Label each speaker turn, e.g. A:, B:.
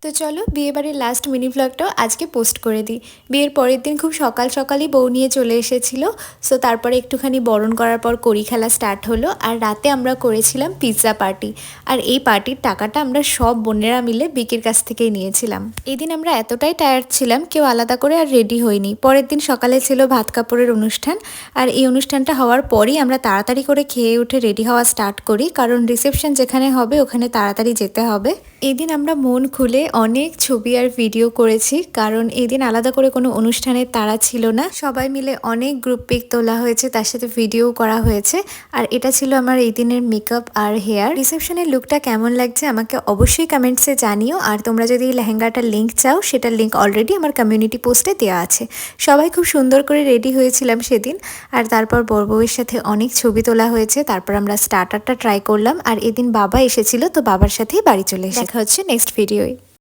A: তো চলো বিয়ে বাড়ির লাস্ট মিনি ব্লগটাও আজকে পোস্ট করে দিই। বিয়ের পরের দিন খুব সকাল সকালই বউ নিয়ে চলে এসেছিল। সো তারপরে একটুখানি বরণ করার পর কড়ি খেলা স্টার্ট হলো, আর রাতে আমরা করেছিলাম পিৎজা পার্টি। আর এই পার্টির টাকাটা আমরা সব বোনেরা মিলে বিকির কাছ থেকেই নিয়েছিলাম। এই দিন আমরা এতটাই টায়ার্ড ছিলাম, কেউ আলাদা করে আর রেডি হইনি। পরের দিন সকালে ছিল ভাত কাপড়ের অনুষ্ঠান, আর এই অনুষ্ঠানটা হওয়ার পরই আমরা তাড়াতাড়ি করে খেয়ে উঠে রেডি হওয়া স্টার্ট করি, কারণ রিসেপশন যেখানে হবে ওখানে তাড়াতাড়ি যেতে হবে। এই দিন আমরা মন খুলে অনেক ছবি আর ভিডিও করেছি, কারণ এই দিন আলাদা করে কোনো অনুষ্ঠানের তাড়া ছিল না। সবাই মিলে অনেক গ্রুপ পিক তোলা হয়েছে, তার সাথে ভিডিও করা হয়েছে। আর এটা ছিল আমার এই দিনের মেকআপ আর হেয়ার। রিসেপশনের লুকটা কেমন লাগছে আমাকে অবশ্যই কমেন্টসে জানিও। আর তোমরা যদি এই লেহেঙ্গাটার লিঙ্ক চাও, সেটার লিঙ্ক অলরেডি আমার কমিউনিটি পোস্টে দেওয়া আছে। সবাই খুব সুন্দর করে রেডি হয়েছিলাম সেদিন। আর তারপর বর বউয়ের সাথে অনেক ছবি তোলা হয়েছে। তারপর আমরা স্টার্টারটা ট্রাই করলাম, আর এদিন বাবা এসেছিল, তো বাবার সাথেই বাড়ি চলে এসেছি। দেখা হচ্ছে নেক্সট ভিডিওয়।